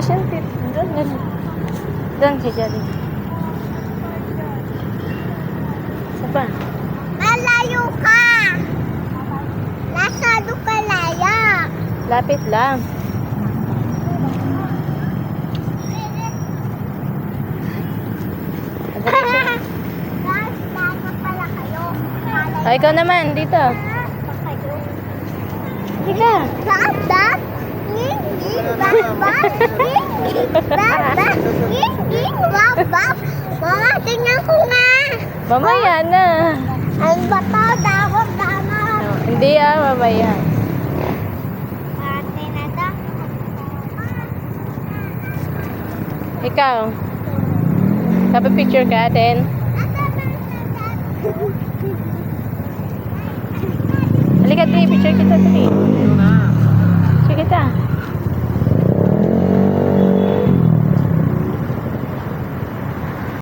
lumabas yan, Pip. Doon, doon. Doon, kay Jolly. Saba. Malayo ka! Nasado ka laya. Lapit lang. Bago pala kayo. Ay, ikaw naman, dito. Halika. Bak. Bak. Mama, tingnan ko nga. Mamaya na. Ang bato, dapat tama. No, hindi mamaya. Ate na daw. Ikaw. Happy picture ka, atin. Halika, Dre. Picture kita, Dre.